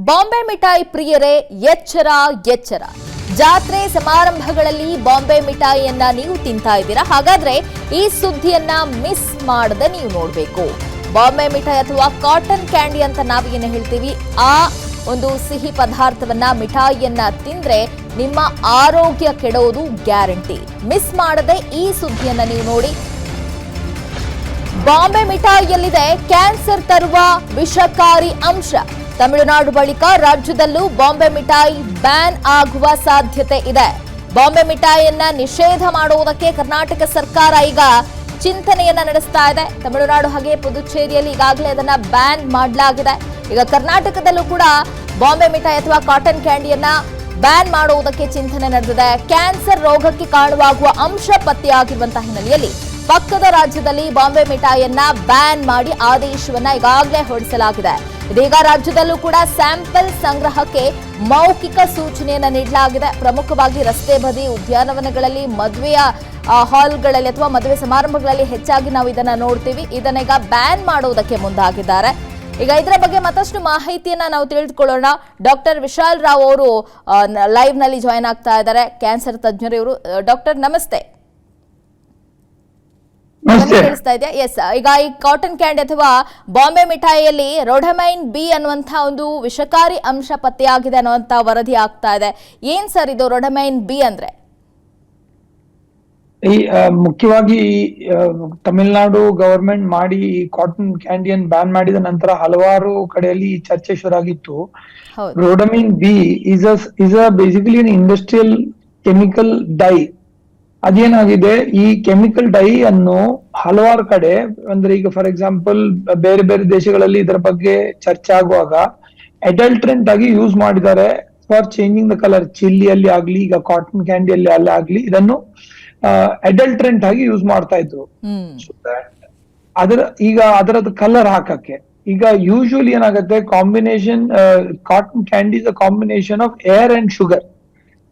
ಬಾಂಬೆ ಮಿಠಾಯಿ ಪ್ರಿಯರೇ ಎಚ್ಚರ ಎಚ್ಚರ. ಜಾತ್ರೆ ಸಮಾರಂಭಗಳಲ್ಲಿ ಬಾಂಬೆ ಮಿಠಾಯಿಯನ್ನ ನೀವು ತಿಂತಾ ಇದ್ದೀರಾ? ಹಾಗಾದ್ರೆ ಈ ಸುದ್ದಿಯನ್ನ ಮಿಸ್ ಮಾಡದೆ ನೀವು ನೋಡ್ಬೇಕು. ಬಾಂಬೆ ಮಿಠಾಯಿ ಅಥವಾ ಕಾಟನ್ ಕ್ಯಾಂಡಿ ಅಂತ ನಾವೇನು ಹೇಳ್ತೀವಿ, ಆ ಒಂದು ಸಿಹಿ ಪದಾರ್ಥವನ್ನ ಮಿಠಾಯಿಯನ್ನ ತಿಂದ್ರೆ ನಿಮ್ಮ ಆರೋಗ್ಯ ಕೆಡೋದು ಗ್ಯಾರಂಟಿ. ಮಿಸ್ ಮಾಡದೆ ಈ ಸುದ್ದಿಯನ್ನ ನೀವು ನೋಡಿ. ಬಾಂಬೆ ಮಿಠಾಯಿಯಲ್ಲಿದೆ ಕ್ಯಾನ್ಸರ್ ತರುವ ವಿಷಕಾರಿ ಅಂಶ. ತಮಿಳುನಾಡು ಬಳಿಕ ರಾಜ್ಯದಲ್ಲೂ ಬಾಂಬೆ ಮಿಠಾಯಿ ಬ್ಯಾನ್ ಆಗುವ ಸಾಧ್ಯತೆ ಇದೆ. ಬಾಂಬೆ ಮಿಠಾಯಿಯನ್ನ ನಿಷೇಧ ಮಾಡುವುದಕ್ಕೆ ಕರ್ನಾಟಕ ಸರ್ಕಾರ ಈಗ ಚಿಂತನೆಯನ್ನ ನಡೆಸ್ತಾ ಇದೆ. ತಮಿಳುನಾಡು ಹಾಗೆ ಪುದುಚೇರಿಯಲ್ಲಿ ಈಗಾಗಲೇ ಅದನ್ನ ಬ್ಯಾನ್ ಮಾಡಲಾಗಿದೆ. ಈಗ ಕರ್ನಾಟಕದಲ್ಲೂ ಕೂಡ ಬಾಂಬೆ ಮಿಠಾಯಿ ಅಥವಾ ಕಾಟನ್ ಕ್ಯಾಂಡಿಯನ್ನ ಬ್ಯಾನ್ ಮಾಡುವುದಕ್ಕೆ ಚಿಂತನೆ ನಡೆದಿದೆ. ಕ್ಯಾನ್ಸರ್ ರೋಗಕ್ಕೆ ಕಾರಣವಾಗುವ ಅಂಶ ಪತ್ತೆಯಾಗಿರುವಂತಹ ಹಿನ್ನೆಲೆಯಲ್ಲಿ ಪಕ್ಕದ ರಾಜ್ಯದಲ್ಲಿ ಬಾಂಬೆ ಮಿಠಾಯಿಯನ್ನ ಬ್ಯಾನ್ ಮಾಡಿ ಆದೇಶವನ್ನ ಈಗಾಗಲೇ ಹೊರಡಿಸಲಾಗಿದೆ. ಇದೀಗ ರಾಜ್ಯದಲ್ಲೂ ಕೂಡ ಸ್ಯಾಂಪಲ್ ಸಂಗ್ರಹಕ್ಕೆ ಮೌಖಿಕ ಸೂಚನೆಯನ್ನ ನೀಡಲಾಗಿದೆ. ಪ್ರಮುಖವಾಗಿ ರಸ್ತೆ ಬದಿ, ಉದ್ಯಾನವನಗಳಲ್ಲಿ, ಮದುವೆಯ ಹಾಲ್ಗಳಲ್ಲಿ ಅಥವಾ ಮದುವೆ ಸಮಾರಂಭಗಳಲ್ಲಿ ಹೆಚ್ಚಾಗಿ ನಾವು ಇದನ್ನ ನೋಡ್ತೀವಿ. ಇದನ್ನ ಈಗ ಬ್ಯಾನ್ ಮಾಡುವುದಕ್ಕೆ ಮುಂದಾಗಿದ್ದಾರೆ. ಈಗ ಇದರ ಬಗ್ಗೆ ಮತ್ತಷ್ಟು ಮಾಹಿತಿಯನ್ನ ನಾವು ತಿಳಿದುಕೊಳ್ಳೋಣ. ಡಾಕ್ಟರ್ ವಿಶಾಲ್ ರಾವ್ ಅವರು ಲೈವ್ ನಲ್ಲಿ ಜಾಯಿನ್ ಆಗ್ತಾ ಇದ್ದಾರೆ, ಕ್ಯಾನ್ಸರ್ ತಜ್ಞರು ಇವರು. ಡಾಕ್ಟರ್ ನಮಸ್ತೆ. ಕೇಳಿಸ್ತಾ ಇದೆಯಾ? ಎಸ್. ಈಗ ಈ ಕಾಟನ್ ಕ್ಯಾಂಡಿ ಅಥವಾ ಬಾಂಬೆ ಮಿಠಾಯಿಯಲ್ಲಿ ರೋಡಮೈನ್ ಬಿ ಅನ್ನುವಂತಹ ಒಂದು ವಿಷಕಾರಿ ಅಂಶ ಪತ್ತೆಯಾಗಿದೆ ಅನ್ನುವಂತ ವರದಿ ಆಗ್ತಾ ಇದೆ. ಏನ್ ಸರ್ ಇದು ರೋಡಮೈನ್ ಬಿ ಅಂದ್ರೆ? ಈ ಮುಖ್ಯವಾಗಿ ತಮಿಳುನಾಡು ಗವರ್ಮೆಂಟ್ ಮಾಡಿ ಈ ಕಾಟನ್ ಕ್ಯಾಂಡಿಯನ್ ಬ್ಯಾನ್ ಮಾಡಿದ ನಂತರ ಹಲವಾರು ಕಡೆಯಲ್ಲಿ ಚರ್ಚೆ ಶುರುವಾಗಿತ್ತು. Rhodamine B is basically industrial chemical dye. ಅದೇನಾಗಿದೆ, ಈ ಕೆಮಿಕಲ್ ಡೈ ಅನ್ನು ಹಲವಾರು ಕಡೆ, ಅಂದ್ರೆ ಈಗ ಫಾರ್ ಎಕ್ಸಾಂಪಲ್ ಬೇರೆ ಬೇರೆ ದೇಶಗಳಲ್ಲಿ ಇದರ ಬಗ್ಗೆ ಚರ್ಚೆ ಆಗುವಾಗ ಅಡಲ್ಟ್ರೆಂಟ್ ಆಗಿ ಯೂಸ್ ಮಾಡಿದ್ದಾರೆ ಫಾರ್ ಚೇಂಜಿಂಗ್ ದ ಕಲರ್. ಚಿಲ್ಲಿಯಲ್ಲಿ ಆಗ್ಲಿ, ಈಗ ಕಾಟನ್ ಕ್ಯಾಂಡಿಯಲ್ಲಿ ಆಗ್ಲಿ, ಇದನ್ನು ಅಡಲ್ಟ್ರೆಂಟ್ ಆಗಿ ಯೂಸ್ ಮಾಡ್ತಾ ಇದ್ರು. ಈಗ ಅದರದ್ದು ಕಲರ್ ಹಾಕಕ್ಕೆ ಈಗ ಯೂಶುವಲಿ ಏನಾಗುತ್ತೆ, combination cotton candy is a combination of air and sugar.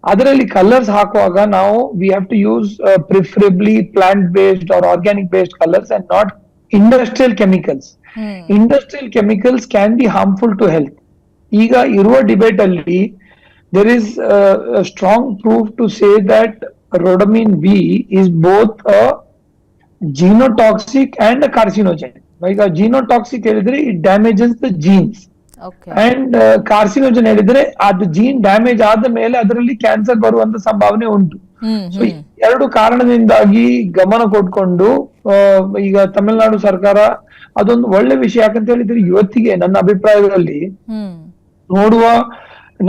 ಅದರಲ್ಲಿ ಕಲರ್ಸ್ ಹಾಕುವಾಗ ನಾವು we have to use preferably plant based or organic based colours and not industrial chemicals. Industrial chemicals can be harmful to health. ಈಗ ಇರುವ debate ಅಲ್ಲಿ there is strong proof to say that rhodamine B is both a genotoxic and a carcinogen. ಈಗ genotoxic ಹೇಳಿದ್ರೆ it damages the genes and carcinogen ಹೇಳಿದ್ರೆ ಅದು gene damage ಆದ ಮೇಲೆ ಅದರಲ್ಲಿ ಕ್ಯಾನ್ಸರ್ ಬರುವಂತ ಸಂಭಾವನೆ ಉಂಟು. ಸೊ ಎರಡು ಕಾರಣದಿಂದಾಗಿ ಗಮನ ಕೊಟ್ಕೊಂಡು ಈಗ ತಮಿಳುನಾಡು ಸರ್ಕಾರ ಅದೊಂದು ಒಳ್ಳೆ ವಿಷಯ. ಯಾಕಂತ ಹೇಳಿದ್ರೆ ಇವತ್ತಿಗೆ ನನ್ನ ಅಭಿಪ್ರಾಯದಲ್ಲಿ ನೋಡುವ,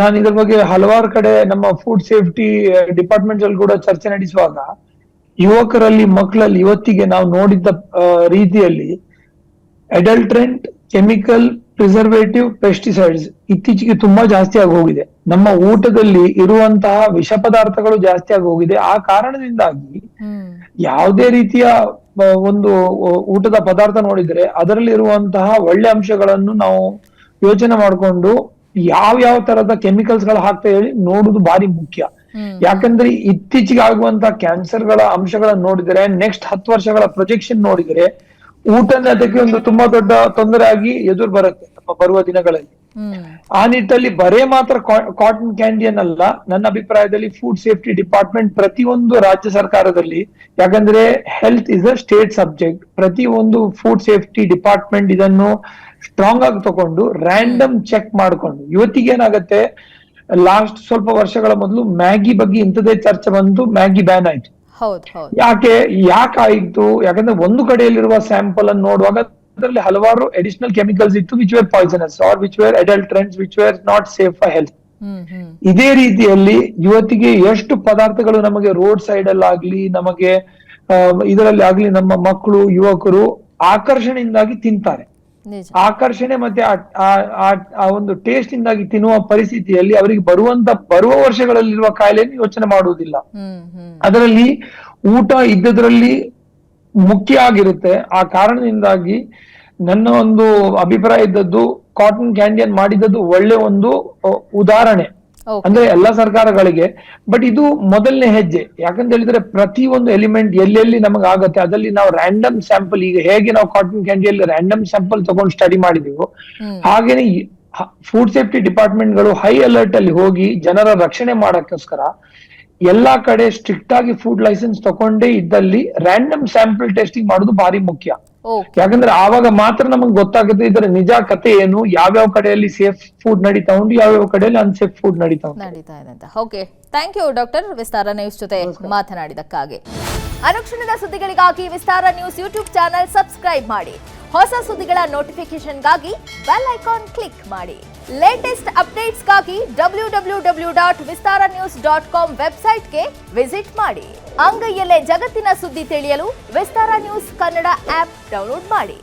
ನಾನು ಇದ್ರ ಬಗ್ಗೆ ಹಲವಾರು ಕಡೆ ನಮ್ಮ ಫುಡ್ ಸೇಫ್ಟಿ ಡಿಪಾರ್ಟ್ಮೆಂಟ್ ಅಲ್ಲಿ ಕೂಡ ಚರ್ಚೆ ನಡೆಸುವಾಗ ಯುವಕರಲ್ಲಿ, ಮಕ್ಕಳಲ್ಲಿ ಇವತ್ತಿಗೆ ನಾವು ನೋಡಿದ್ದ ರೀತಿಯಲ್ಲಿ ಅಡಲ್ಟ್ರೆಂಟ್, ಕೆಮಿಕಲ್, ಪ್ರಿಸರ್ವೇಟಿವ್, ಪೆಸ್ಟಿಸೈಡ್ಸ್ ಇತ್ತೀಚೆಗೆ ತುಂಬಾ ಜಾಸ್ತಿ ಆಗಿ ಹೋಗಿದೆ. ನಮ್ಮ ಊಟದಲ್ಲಿ ಇರುವಂತಹ ವಿಷ ಪದಾರ್ಥಗಳು ಜಾಸ್ತಿ ಆಗಿ ಹೋಗಿದೆ. ಆ ಕಾರಣದಿಂದಾಗಿ ಯಾವುದೇ ರೀತಿಯ ಒಂದು ಊಟದ ಪದಾರ್ಥ ನೋಡಿದ್ರೆ ಅದರಲ್ಲಿ ಇರುವಂತಹ ಒಳ್ಳೆ ಅಂಶಗಳನ್ನು ನಾವು ಯೋಚನೆ ಮಾಡಿಕೊಂಡು ಯಾವ ತರದ ಕೆಮಿಕಲ್ಸ್ ಗಳು ಹಾಕ್ತಾ ಹೇಳಿ ನೋಡುದು ಬಾರಿ ಮುಖ್ಯ. ಯಾಕಂದ್ರೆ ಇತ್ತೀಚೆಗೆ ಆಗುವಂತಹ ಕ್ಯಾನ್ಸರ್ ಗಳ ಅಂಶಗಳನ್ನ ನೋಡಿದ್ರೆ, ನೆಕ್ಸ್ಟ್ 10 ವರ್ಷಗಳ ಪ್ರೊಜೆಕ್ಷನ್ ನೋಡಿದ್ರೆ ಊಟನ ಅದಕ್ಕೆ ಒಂದು ತುಂಬಾ ದೊಡ್ಡ ತೊಂದರೆ ಆಗಿ ಎದುರು ಬರುತ್ತೆ ನಮ್ಮ ಬರುವ ದಿನಗಳಲ್ಲಿ. ಆ ನಿಟ್ಟಲ್ಲಿ ಬರೇ ಮಾತ್ರ ಕಾಟನ್ ಕ್ಯಾಂಡಿಯನ್ ನನ್ನ ಅಭಿಪ್ರಾಯದಲ್ಲಿ ಫುಡ್ ಸೇಫ್ಟಿ ಡಿಪಾರ್ಟ್ಮೆಂಟ್ ಪ್ರತಿಯೊಂದು ರಾಜ್ಯ ಸರ್ಕಾರದಲ್ಲಿ, ಯಾಕಂದ್ರೆ health is a state subject, ಪ್ರತಿಯೊಂದು ಫುಡ್ ಸೇಫ್ಟಿ ಡಿಪಾರ್ಟ್ಮೆಂಟ್ ಇದನ್ನು ಸ್ಟ್ರಾಂಗ್ ಆಗಿ ತಗೊಂಡು ರ್ಯಾಂಡಮ್ ಚೆಕ್ ಮಾಡ್ಕೊಂಡು, ಇವತ್ತಿಗೆ ಏನಾಗತ್ತೆ, ಲಾಸ್ಟ್ ಸ್ವಲ್ಪ ವರ್ಷಗಳ ಮೊದಲು ಮ್ಯಾಗಿ ಬಗ್ಗೆ ಇಂಥದೇ ಚರ್ಚೆ ಬಂದು ಮ್ಯಾಗಿ ಬ್ಯಾನ್ ಆಯ್ತು. ಯಾಕಾಯ್ತು? ಯಾಕಂದ್ರೆ ಒಂದು ಕಡೆಯಲ್ಲಿರುವ ಸ್ಯಾಂಪಲ್ ಅನ್ನು ನೋಡುವಾಗ ಅದರಲ್ಲಿ ಹಲವಾರು ಅಡಿಷನಲ್ ಕೆಮಿಕಲ್ಸ್ ಇತ್ತು, which were poisonous or which were adulterants, which were not safe for health. ಇದೇ ರೀತಿಯಲ್ಲಿ ಇವತ್ತಿಗೆ ಎಷ್ಟು ಪದಾರ್ಥಗಳು ನಮಗೆ ರೋಡ್ ಸೈಡ್ ಅಲ್ಲಿ ಆಗ್ಲಿ, ನಮಗೆ ಇದರಲ್ಲಿ ಆಗ್ಲಿ, ನಮ್ಮ ಮಕ್ಕಳು, ಯುವಕರು ಆಕರ್ಷಣೆಯಿಂದಾಗಿ ತಿಂತಾರೆ. ಆಕರ್ಷಣೆ ಮತ್ತೆ ಆ ಒಂದು ಟೇಸ್ಟ್ ಇಂದಾಗಿ ತಿನ್ನುವ ಪರಿಸ್ಥಿತಿಯಲ್ಲಿ ಅವರಿಗೆ ಬರುವ ವರ್ಷಗಳಲ್ಲಿರುವ ಕಾಯಿಲೆಯನ್ನು ಯೋಚನೆ ಮಾಡುವುದಿಲ್ಲ. ಅದರಲ್ಲಿ ಊಟ ಇದ್ದದ್ರಲ್ಲಿ ಮುಖ್ಯ ಆಗಿರುತ್ತೆ. ಆ ಕಾರಣದಿಂದಾಗಿ ನನ್ನ ಒಂದು ಅಭಿಪ್ರಾಯ ಇದ್ದದ್ದು, ಕಾಟನ್ ಕ್ಯಾಂಡಿಯನ್ ಮಾಡಿದ್ದದ್ದು ಒಳ್ಳೆ ಒಂದು ಉದಾಹರಣೆ ಅಂದ್ರೆ ಎಲ್ಲಾ ಸರ್ಕಾರಗಳಿಗೆ. ಬಟ್ ಇದು ಮೊದಲನೇ ಹೆಜ್ಜೆ. ಯಾಕಂತ ಹೇಳಿದ್ರೆ ಪ್ರತಿ ಒಂದು ಎಲಿಮೆಂಟ್ ಎಲ್ಲೆಲ್ಲಿ ನಮಗೆ ಆಗತ್ತೆ ಅದರಲ್ಲಿ ನಾವು ರ್ಯಾಂಡಮ್ ಸ್ಯಾಂಪಲ್, ಈಗ ಹೇಗೆ ನಾವು ಕಾಟನ್ ಕ್ಯಾಂಡಿಯಲ್ಲಿ ರ್ಯಾಂಡಮ್ ಸ್ಯಾಂಪಲ್ ತಗೊಂಡು ಸ್ಟಡಿ ಮಾಡಿದೀವೋ ಹಾಗೇನೆ ಫುಡ್ ಸೇಫ್ಟಿ ಡಿಪಾರ್ಟ್ಮೆಂಟ್ಗಳು ಹೈ ಅಲರ್ಟ್ ಅಲ್ಲಿ ಹೋಗಿ ಜನರ ರಕ್ಷಣೆ ಮಾಡಕ್ಕೋಸ್ಕರ ಎಲ್ಲಾ ಕಡೆ ಸ್ಟ್ರಿಕ್ಟ್ ಆಗಿ ಫುಡ್ ಲೈಸೆನ್ಸ್ ತಗೊಂಡೇ ಇದ್ದಲ್ಲಿ ರ್ಯಾಂಡಮ್ ಸ್ಯಾಂಪಲ್ ಟೆಸ್ಟಿಂಗ್ ಮಾಡೋದು ಭಾರಿ ಮುಖ್ಯ. ಯಾಕಂದ್ರೆ ಆವಾಗ ಮಾತ್ರ ನಮಗೆ ಗೊತ್ತಾಗುತ್ತೆ ಇದರ ನಿಜ ಕತೆ ಏನು, ಯಾವ್ಯಾವ ಕಡೆಯಲ್ಲಿ ಸೇಫ್ ಫುಡ್ ನಡೀತಾ ಉಂಟು, ಯಾವ್ಯಾವ ಕಡೆಯಲ್ಲಿ ಅನ್ಸೇಫ್ ಫುಡ್ ನಡೀತಾ ಇದೆ ಅಂತ. Okay, thank you doctor, Vistara news ಜೊತೆ ಮಾತನಾಡಿದಕ್ಕಾಗಿ. ಅನುಕ್ಷಣದ ಸುದ್ದಿಗಳಿಗಾಗಿ Vistara news YouTube channel subscribe ಮಾಡಿ. ಹೊಸ ಸುದ್ದಿಗಳ ನೋಟಿಫಿಕೇಶನ್ಗಾಗಿ ಬೆಲ್ ಐಕಾನ್ ಕ್ಲಿಕ್ ಮಾಡಿ. ಲೇಟೆಸ್ಟ್ ಅಪ್ಡೇಟ್ಸ್ಗಾಗಿ www.vistaranews.com ವೆಬ್ಸೈಟ್ಗೆ ವಿಸಿಟ್ ಮಾಡಿ. ಅಂಗೈಯಲ್ಲೇ ಜಗತ್ತಿನ ಸುದ್ದಿ ತಿಳಿಯಲು Vistara news Kannada app download ಮಾಡಿ.